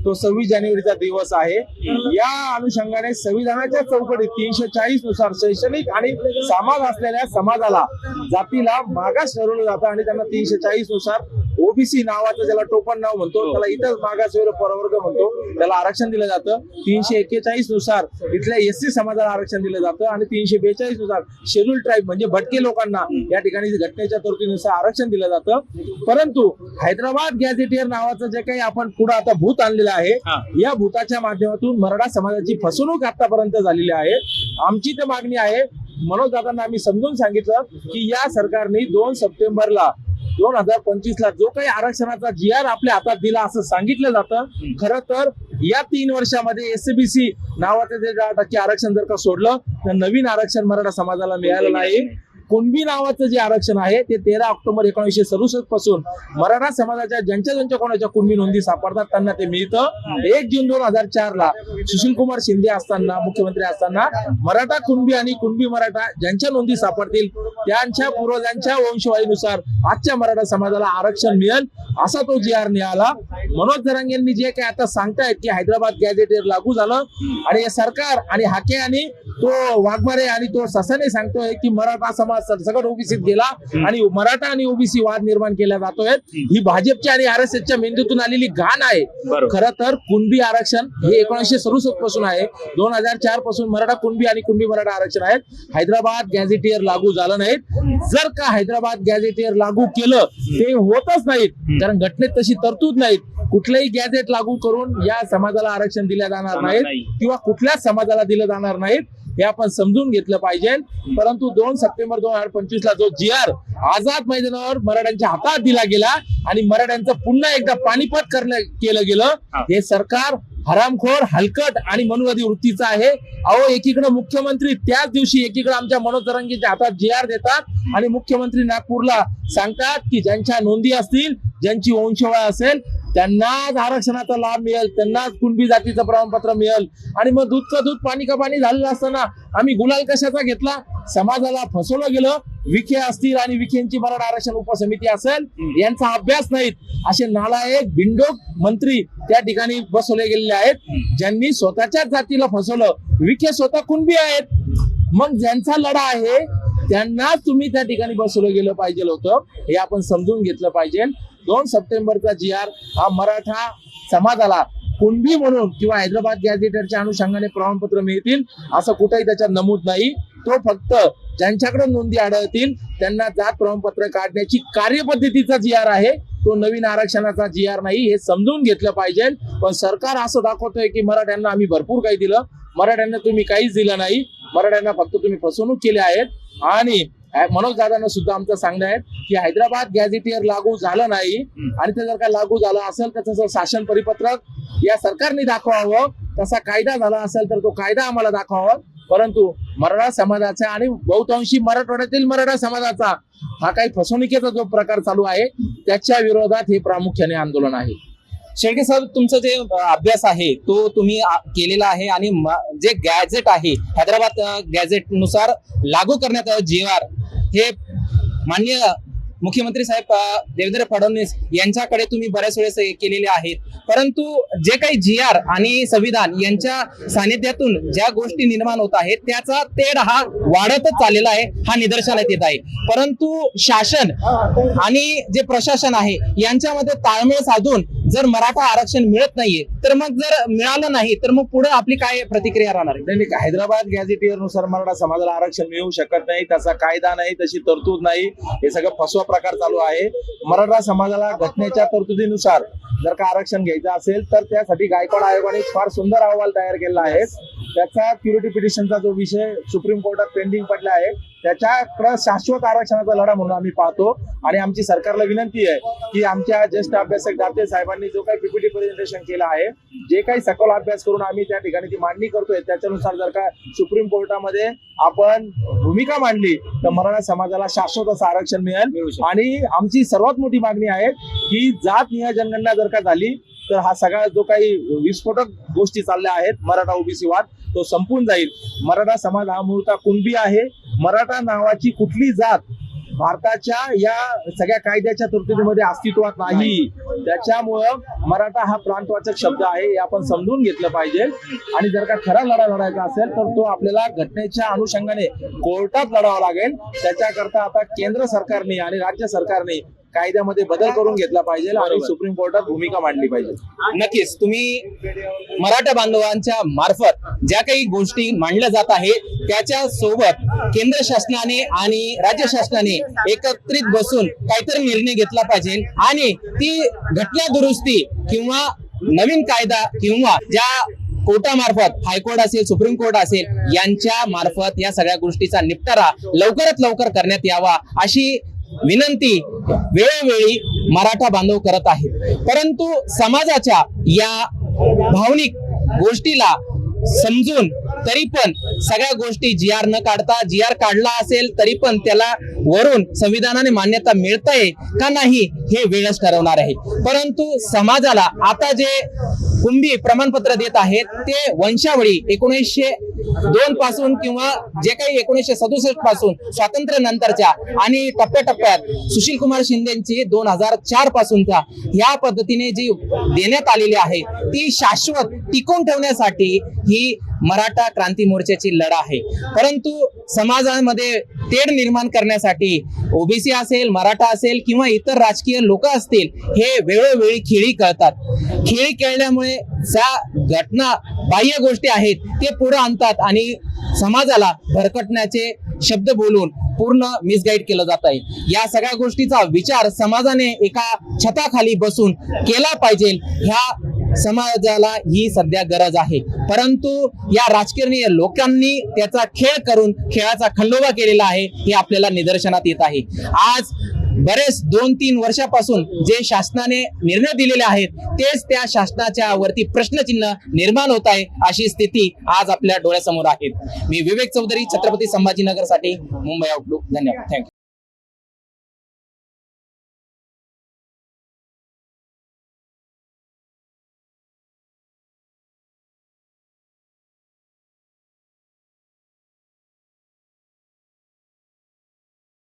तो 26 जानेवारीचा दिवस आहे। या अनुषंगाने संविधानाच्या चौकटीत 340 नुसार शैक्षणिक आणि समाज असलेल्या समाजाला जातीला मागास ठरवलं जातं आणि त्यांना 340 नुसार ओबीसी नावाचं ज्याला टोपण नाव म्हणतो, त्याला इतर मागासवर्गीय प्रवर्ग म्हणतो, त्याला आरक्षण दिलं जातं। 341 नुसार इथल्या एससी समाजाला आरक्षण दिलं जातं आणि 342 नुसार शेड्यूल ट्राईब म्हणजे भटके लोकांना या ठिकाणी घटनेच्या तरतुदीनुसार आरक्षण दिलं जातं। परंतु हैदराबाद गॅझेटियर नावाचं जे काही आपण पुढे आता भूत आणलेलं आहे, या भूताच्या माध्यमातून मराठा समाजाची फसवणूक आतापर्यंत झालेली आहे। आमची तर मागणी आहे, मनोज दादांना आम्ही समजून सांगितलं की या सरकारने 2 सप्टेंबरला 2025 ला जो काही आरक्षणाचा GR आपल्या हातात दिला असं सांगितलं जातं। खरं तर या 3 वर्षामध्ये एससीबीसी नावाचं जे 10% आरक्षण जर का सोडलं तर नवीन आरक्षण मराठा समाजाला मिळालं नाही। कुणबी नावाचं जे आरक्षण आहे ते 13 ऑक्टोबर 1967 पासून मराठा समाजाच्या ज्यांच्या कोणाच्या कुणबी नोंदी सापडतात त्यांना ते मिळतं। 1 जून 2004 ला सुशीलकुमार शिंदे असताना मुख्यमंत्री असताना मराठा कुणबी आणि कुणबी मराठा ज्यांच्या नोंदी सापडतील त्यांच्या पूर्वजांच्या वंशवाळीनुसार आजच्या मराठा समाजाला आरक्षण मिळेल असा तो GR निघाला। मनोज जरांगे यांनी जे काही आता सांगतायत की हैदराबाद गॅझेटियर लागू झालं आणि हे सरकार आणि हाके आणि तो वाघमारे आणि तो ससाने सांगतोय की मराठा समाज सरसकट ओबीसीत गेला आणि मराठा आणि ओबीसी वाद निर्माण केला जातोय। ही भाजपच्या आणि RSSच्या मेंदूतून आलेली घाण आहे। खरं तर कुणबी आरक्षण हे 1967 पासून आहे। 2004 पासून मराठा कुणबी आणि कुणबी मराठा आरक्षण आहेत। हैदराबाद गॅझेटियर लागू झालं नाही। जर का हैदराबाद गॅझेटियर लागू केलं ते होतच नाहीत, कारण घटनेत तशी तरतूद नाहीत। कुठलंही गॅझेट लागू करून या समाजाला आरक्षण दिलं जाणार नाही किंवा कुठल्याच समाजाला दिलं जाणार नाहीत, हे आपण समजून घेतलं पाहिजे। परंतु 2 सप्टेंबर 2025 ला जो GR आझाद मैदानावर मराठ्यांच्या हातात दिला गेला आणि मराठ्यांचं पुन्हा एकदा पाणीपत केलं गेलं, हे सरकार हरामखोर, हलकट आणि मनुवादी वृत्तीचा आहे। अहो, एकीकडे मुख्यमंत्री त्याच दिवशी एकीकडे आमच्या मनोज जरांगेच्या हातात GR देतात आणि मुख्यमंत्री नागपूरला सांगतात की ज्यांच्या नोंदी असतील, ज्यांची वंशवळ असेल त्यांनाच आरक्षणाचा लाभ मिळेल, त्यांनाच कुणबी जातीचं प्रमाणपत्र मिळेल। आणि मग दूधचं दूध पाणी का पाणी झालेलं असताना आम्ही गुलाल कशाचा घेतला? समाजाला फसवलं गेलं। विखे असतील आणि विखेंची मराठा आरक्षण उपसमिती असेल, यांचा अभ्यास नाहीत असे नालायक बिंडोक मंत्री त्या ठिकाणी बसवले गेलेले आहेत, ज्यांनी स्वतःच्याच जातीला फसवलं। विखे स्वतः कुणबी आहेत, मग ज्यांचा लढा आहे त्यांना तुम्ही त्या ठिकाणी बसवलं गेलं पाहिजे होतं, हे आपण समजून घेतलं पाहिजे। 2 सप्टेंबरचा GR हा मराठा समाजाला कुणबी म्हणून किंवा हैदराबाद गॅझेटियरच्या अनुषंगाने प्रमाणपत्र मिळतील असं कुठेही त्याच्यात नमूद नाही। तो फक्त ज्यांच्याकडे नोंदी आढळतील त्यांना जात प्रमाणपत्र काढण्याची कार्यपद्धतीचा GR आहे, तो नवीन आरक्षणाचा GR नाही, हे समजून घेतलं पाहिजे। पण सरकार असं दाखवतोय की मराठ्यांना आम्ही भरपूर काही दिलं, मराठ्यांना तुम्ही काहीच दिलं नाही, मराठ्यांना फक्त तुम्ही फसवणूक केली आहेत। आणि मनोज दादांना सुद्धा आमचं सांगणं आहे की हैदराबाद गॅझेटियर लागू झालं नाही आणि ते जर का लागू झालं असेल तर तसं शासन परिपत्रक या सरकारने दाखवावं, तसा कायदा झाला असेल तर तो कायदा आम्हाला दाखवावा। परंतु मराठा समाजाचा आणि बहुतांशी मराठवाड्यातील मराठा समाजाचा हा काही फसवणुकीचा जो प्रकार चालू आहे त्याच्या विरोधात हे प्रामुख्याने आंदोलन आहे। शेळके साहेब, तुमचा जे अभ्यास आहे तो तुम्ही केलेला आहे आणि जे गॅझेट आहे हैदराबाद गॅझेट नुसार लागू करण्यात GR हे माननीय मुख्यमंत्री साहेब देवेंद्र फडणवीस यांच्याकडे तुम्ही बऱ्याच वेळेस केलेले आहेत, परंतु जे काही GR आणि संविधान यांच्या सानिध्यातून ज्या गोष्टी निर्माण होत आहेत त्याचा तेढ हा वाढतच चाललेला आहे, हा निदर्शनास येत आहे। परंतु शासन आणि जे प्रशासन आहे यांच्यामध्ये ताळमेळ साधून जर मराठा आरक्षण मिळत नाहीये तर मग जर मिळालं नाही तर मग पुढे आपली काय प्रतिक्रिया राहणार आहे? नाही, हैदराबाद गॅझेटियर नुसार मराठा समाजाला आरक्षण मिळू शकत नाही, त्याचा कायदा नाही, तशी तरतूद नाही, हे सगळं फसवा प्रकार चालू आहे। मराठा समाजाला घटनेच्या तरतुदीनुसार जर का आरक्षण घ्यायचं असेल तर त्यासाठी गायकवाड आयोगाने फार सुंदर अहवाल तयार केला आहे। त्याचा क्युरिटी पिटिशनचा जो विषय सुप्रीम कोर्टात पेंडिंग पडला आहे त्याच्याकडे शाश्वत आरक्षणाचा लढा म्हणून आम्ही पाहतो आणि आमची सरकारला विनंती आहे की आमच्या ज्येष्ठ अभ्यासक दाते साहेबांनी जो काही PPT प्रेझेंटेशन केलं आहे, जे काही सखोल अभ्यास करून आम्ही त्या ठिकाणी ती मांडणी करतोय, त्याच्यानुसार जर का सुप्रीम कोर्टामध्ये आपण भूमिका मांडली तर मराठा समाजाला शाश्वत असं आरक्षण मिळेल। आणि आमची सर्वात मोठी मागणी आहे की जात निहाय जनगणना जर का झाली तर हा सगळा जो काही विस्फोटक गोष्टी चालल्या आहेत मराठा ओबीसी वाद तो संपून जाईल। मराठा समाज हा मूळतः कुणबी आहे। मराठा नावाची कुठली जात भारताच्या या सगळ्या कायद्याच्या तरतुदीमध्ये अस्तित्वात नाही. त्याच्यामुळं मराठा हा प्रांतवाचक शब्द आहे हे आपण समजून घेतलं पाहिजे. आणि जर का खरा लढा लढायचा असेल तर तो आपल्याला घटनेच्या अनुषंगाने कोर्टात लढावा लागेल. त्याच्याकरता आता केंद्र सरकारने आणि राज्य सरकारने कायद्यामध्ये बदल करून घेतला पाहिजे आणि सुप्रीम कोर्टात भूमिका मांडली पाहिजे. नक्कीच तुम्ही मराठा बांधवांच्या मार्फत ज्या काही गोष्टी मांडल्या जात आहेत त्याच्या सोबत केंद्र शासनाने आणि राज्य शासनाने एकत्रित बसून काहीतरी निर्णय घेतला पाहिजे आणि ती घटना दुरुस्ती किंवा नवीन कायदा किंवा ज्या कोर्टामार्फत हायकोर्ट असेल सुप्रीम कोर्ट असेल यांच्या मार्फत या सगळ्या गोष्टीचा निपटारा लवकरात लवकर करण्यात यावा अशी विनंती वेळोवेळी मराठा बांधव करत आहेत. परंतु समाजाच्या या भावनिक गोष्टीला समजून तरी पण सगळ्या गोष्टी जी आर न काढता जी आर काढला असेल तरी पण त्याला वरून संविधानाने मान्यता मिळतंय का नाही हे वेळच ठरवणार आहे. परंतु समाजाला आता जे कुंभी प्रमाणपत्र देत आहेत ते वंशावळी 1902 पासून किंवा जे काही 1967 पासून स्वातंत्र्य नंतरच्या आणि टप्प्याटप्प्यात सुशील कुमार शिंदेची 2004 पासूनच्या या पद्धतीने जी देण्यात आलेली आहे ती शाश्वत टिकून ठेवण्यासाठी ही मराठा क्रांती मोर्चाची लढा आहे. परंतु समाजामध्ये तेढ निर्माण करण्यासाठी ओबीसी असेल मराठा असेल किंवा इतर राजकीय लोक असतील हे वेळोवेळी खेळी खेळतात. खेळी खेळल्यामुळे ज्या घटना बाह्य गोष्टी आहेत ते पुढे आणतात आणि समाजाला भरकटण्याचे शब्द बोलून पूर्ण मिसगाईड केलं जात आहे. या सगळ्या गोष्टीचा विचार समाजाने एका छताखाली बसून केला पाहिजे. ह्या समाजाला ही सध्या गरज आहे. परंतु या राजकीय लोकांनी त्याचा खेळ करून खेळाचा खंडोबा केलेला आहे हे आपल्याला निदर्शनात येत आहे. आज बरेच 2-3 वर्षापासून जे शासनाने निर्णय दिलेले आहेत तेच त्या शासनाच्या वरती प्रश्नचिन्ह निर्माण होत आहे अशी स्थिती आज आपल्या डोळ्यासमोर आहे. मी विवेक चौधरी, छत्रपती संभाजीनगर साठी मुंबई आउटलुक. धन्यवाद. थँक्यू.